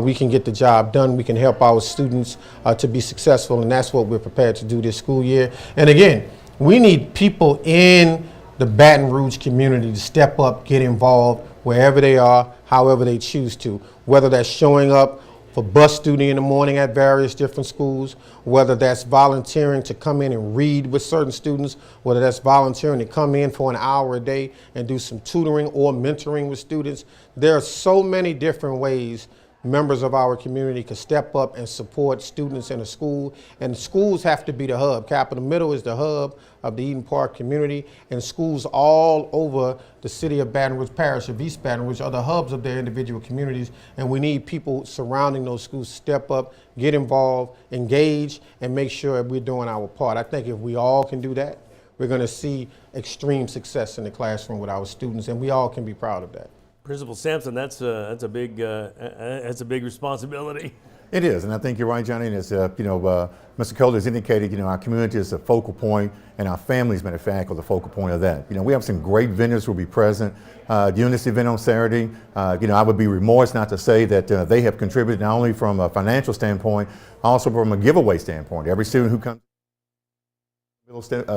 we can get the job done. We can help our students to be successful, and that's what we're prepared to do this school year. And again, we need people in the Baton Rouge community to step up, get involved wherever they are, however they choose to, whether that's showing up for bus duty in the morning at various different schools, whether that's volunteering to come in and read with certain students, whether that's volunteering to come in for an hour a day and do some tutoring or mentoring with students. There are so many different ways members of our community can step up and support students in a school, and schools have to be the hub. Capitol Middle is the hub of the Eden Park community, and schools all over the city of Baton Rouge Parish of East Baton Rouge are the hubs of their individual communities, and we need people surrounding those schools to step up, get involved, engage, and make sure we're doing our part. I think if we all can do that, we're going to see extreme success in the classroom with our students, and we all can be proud of that. Principal Sampson, that's a big responsibility. It is, and I think you're right, Johnny. And as Mr. Kohler has indicated, our community is a focal point, and our families, matter of fact, are the focal point of that. We have some great vendors who will be present during this event on Saturday. I would be remorse not to say that they have contributed not only from a financial standpoint, also from a giveaway standpoint. Every student who comes.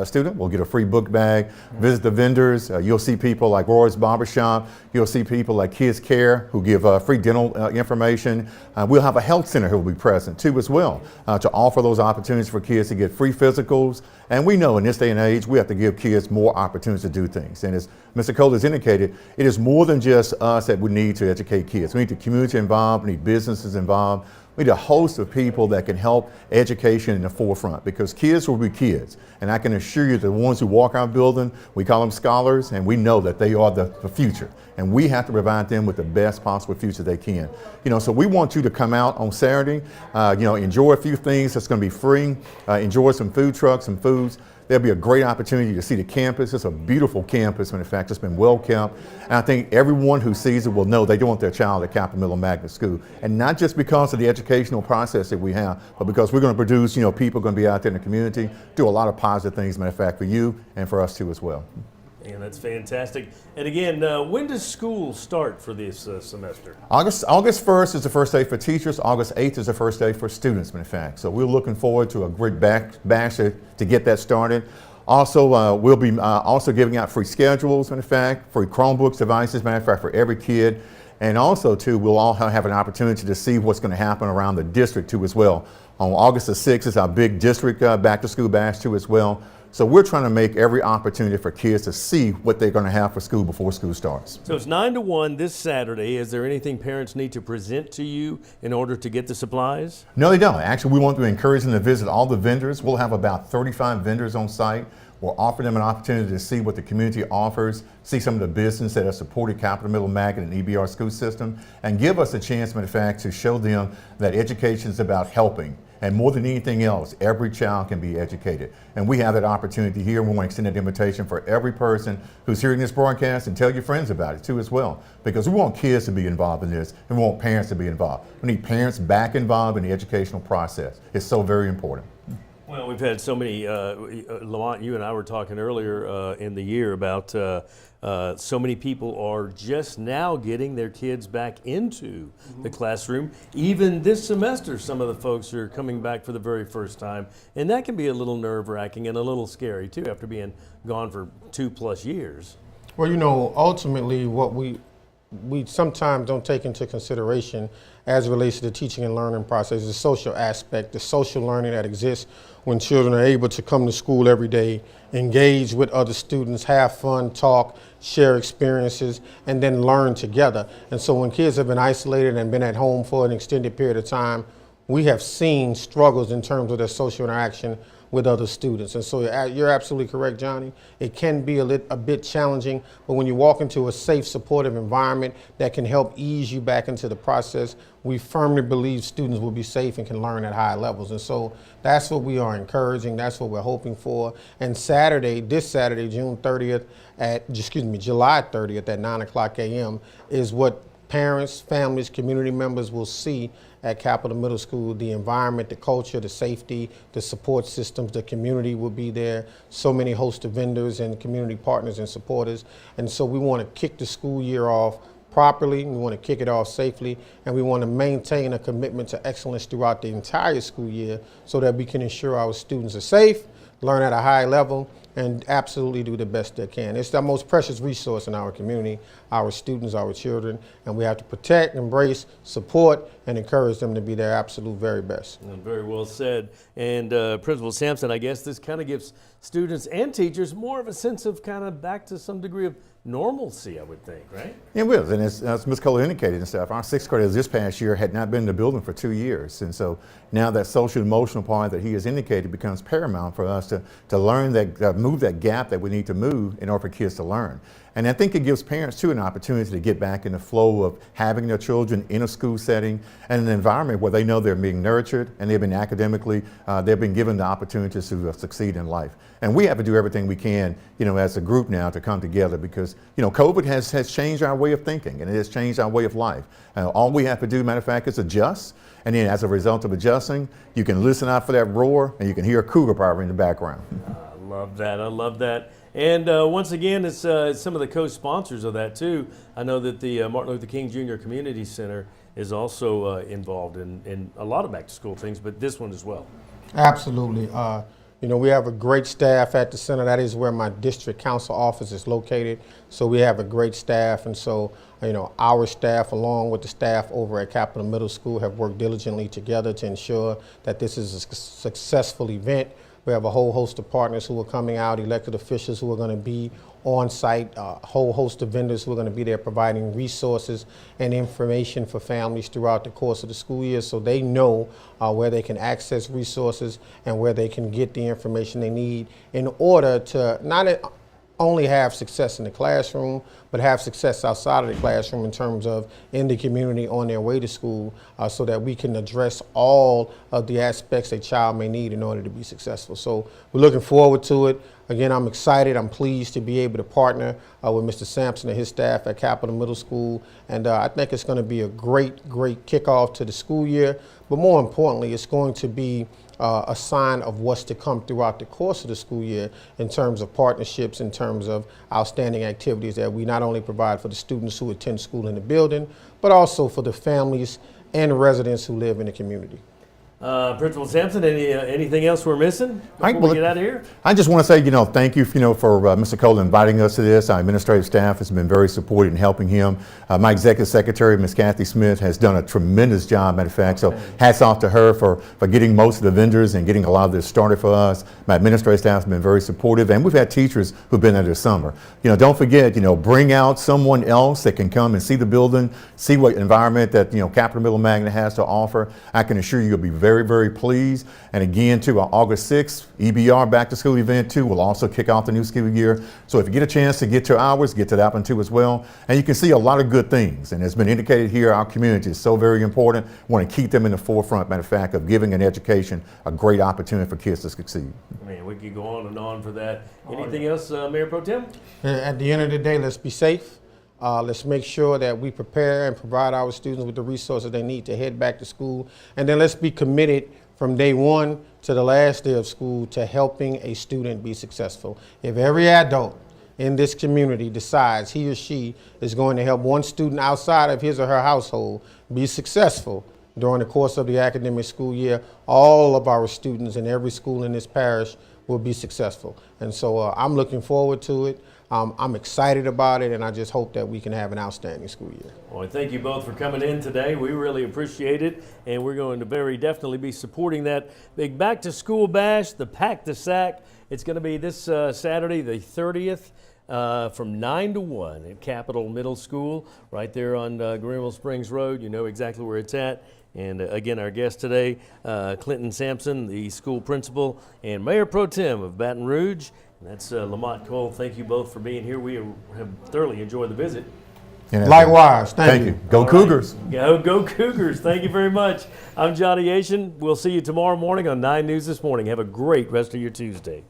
Student will get a free book bag, visit the vendors. You'll see people like Roy's Barbershop. You'll see people like Kids Care who give free dental information. We'll have a health center who will be present too as well to offer those opportunities for kids to get free physicals. And we know in this day and age, we have to give kids more opportunities to do things. And as Mr. Kohler has indicated, it is more than just us that we need to educate kids. We need the community involved, we need businesses involved. We need a host of people that can help education in the forefront, because kids will be kids. And I can assure you the ones who walk our building, we call them scholars, and we know that they are the future. And we have to provide them with the best possible future they can. So we want you to come out on Saturday, enjoy a few things that's going to be free, enjoy some food trucks, some foods. There'll be a great opportunity to see the campus. It's a beautiful campus, and in fact, it's been well kept. And I think everyone who sees it will know they want their child at Capitol Middle Magnet School. And not just because of the educational process that we have, but because we're going to produce, people are going to be out there in the community, do a lot of positive things, matter of fact, for you and for us too as well. And that's fantastic. And again, when does school start for this semester? August 1st is the first day for teachers. August 8th is the first day for students, in fact. So we're looking forward to a great bash to get that started. Also, we'll be also giving out free schedules, in fact, free Chromebooks, devices, matter of fact, for every kid. And also, too, we'll all have an opportunity to see what's going to happen around the district, too, as well. On August the 6th is our big district back-to-school bash, too, as well. So we're trying to make every opportunity for kids to see what they're going to have for school before school starts. So it's 9 to 1 this Saturday. Is there anything parents need to present to you in order to get the supplies? No, they don't. Actually, we want to encourage them to visit all the vendors. We'll have about 35 vendors on site. We'll offer them an opportunity to see what the community offers, see some of the business that have supported Capitol Middle Magnet and EBR school system, and give us a chance, matter of fact, to show them that education is about helping. And more than anything else, every child can be educated. And we have that opportunity here. We want to extend that invitation for every person who's hearing this broadcast, and tell your friends about it too as well. Because we want kids to be involved in this, and we want parents to be involved. We need parents back involved in the educational process. It's so very important. Well, we've had so many, Lamont, you and I were talking earlier in the year about so many people are just now getting their kids back into the classroom. Even this semester, some of the folks are coming back for the very first time, and that can be a little nerve-wracking and a little scary too after being gone for 2+ years. Well, ultimately what we sometimes don't take into consideration as it relates to the teaching and learning process, the social aspect, the social learning that exists when children are able to come to school every day, engage with other students, have fun, talk, share experiences, and then learn together. And so when kids have been isolated and been at home for an extended period of time, we have seen struggles in terms of their social interaction with other students. And so you're absolutely correct, Johnny. It can be a bit challenging, but when you walk into a safe, supportive environment that can help ease you back into the process, we firmly believe students will be safe and can learn at high levels. And so that's what we are encouraging. That's what we're hoping for. And this Saturday, July 30th at 9:00 a.m. is what parents, families, community members will see at Capitol Middle School. The environment, the culture, the safety, the support systems, the community will be there. So many host of vendors and community partners and supporters. And so we want to kick the school year off properly, we want to kick it off safely, and we want to maintain a commitment to excellence throughout the entire school year so that we can ensure our students are safe, learn at a high level, and absolutely do the best they can. It's the most precious resource in our community, our students, our children, and we have to protect, embrace, support, and encourage them to be their absolute very best. Very well said. And Principal Sampson, I guess this kind of gives students and teachers more of a sense of kind of back to some degree of normalcy, I would think, right? It will, and as Ms. Kohler indicated and stuff, our sixth graders this past year had not been in the building for 2 years, and so now that social emotional part that he has indicated becomes paramount for us to learn that, move that gap that we need to move in order for kids to learn. And I think it gives parents too an opportunity to get back in the flow of having their children in a school setting and an environment where they know they're being nurtured and they've been academically, they've been given the opportunities to succeed in life. And we have to do everything we can, as a group now to come together because, COVID has changed our way of thinking and it has changed our way of life. All we have to do, matter of fact, is adjust. And then as a result of adjusting, you can listen out for that roar and you can hear a cougar probably in the background. I love that. I love that. And once again, it's some of the co-sponsors of that too. I know that the Martin Luther King Jr. Community Center is also involved in a lot of back-to-school things, but this one as well. Absolutely. We have a great staff at the center. That is where my district council office is located. So we have a great staff. And so, our staff, along with the staff over at Capital Middle School, have worked diligently together to ensure that this is a successful event. We have a whole host of partners who are coming out, elected officials who are going to be on site, a whole host of vendors who are going to be there providing resources and information for families throughout the course of the school year so they know where they can access resources and where they can get the information they need in order to not only have success in the classroom, but have success outside of the classroom in terms of in the community on their way to school so that we can address all of the aspects a child may need in order to be successful. So we're looking forward to it. Again, I'm excited. I'm pleased to be able to partner with Mr. Sampson and his staff at Capital Middle School. And I think it's going to be a great kickoff to the school year. But more importantly, it's going to be a sign of what's to come throughout the course of the school year in terms of partnerships, in terms of outstanding activities that we not only provide for the students who attend school in the building, but also for the families and residents who live in the community. Principal Sampson, anything else we're missing before we get out of here? I just want to say, thank you, for Mr. Cole inviting us to this. Our administrative staff has been very supportive in helping him. My executive secretary, Ms. Kathy Smith, has done a tremendous job, matter of fact. So hats off to her for getting most of the vendors and getting a lot of this started for us. My administrative staff has been very supportive, and we've had teachers who've been there this summer. Don't forget, bring out someone else that can come and see the building, see what environment that, Capital Middle Magnet has to offer. I can assure you you'll be very pleased. And again, too, on August 6th, EBR Back to School event too will also kick off the new school year. So if you get a chance to get to ours, get to that one too as well. And you can see a lot of good things. And it's been indicated here, our community is so very important. We want to keep them in the forefront, matter of fact, of giving an education a great opportunity for kids to succeed. Man, we could go on and on for that. Anything else, Mayor Pro Tem? At the end of the day, let's be safe. Let's make sure that we prepare and provide our students with the resources they need to head back to school. And then let's be committed from day one to the last day of school to helping a student be successful. If every adult in this community decides he or she is going to help one student outside of his or her household be successful during the course of the academic school year, all of our students in every school in this parish will be successful. And so I'm looking forward to it. I'm excited about it, and I just hope that we can have an outstanding school year. Well, thank you both for coming in today. We really appreciate it, and we're going to very definitely be supporting that big back-to-school bash, the Pack the Sack. It's going to be this Saturday, the 30th, from 9 to 1 at Capital Middle School, right there on Greenville Springs Road. You know exactly where it's at. And again, our guest today, Clinton Sampson, the school principal, and Mayor Pro Tem of Baton Rouge. And that's Lamont Cole. Thank you both for being here. We have thoroughly enjoyed the visit. Likewise. Thank you. Go All Cougars. Right. Go Cougars. Thank you very much. I'm Johnny Ahysen. We'll see you tomorrow morning on 9 News This Morning. Have a great rest of your Tuesday.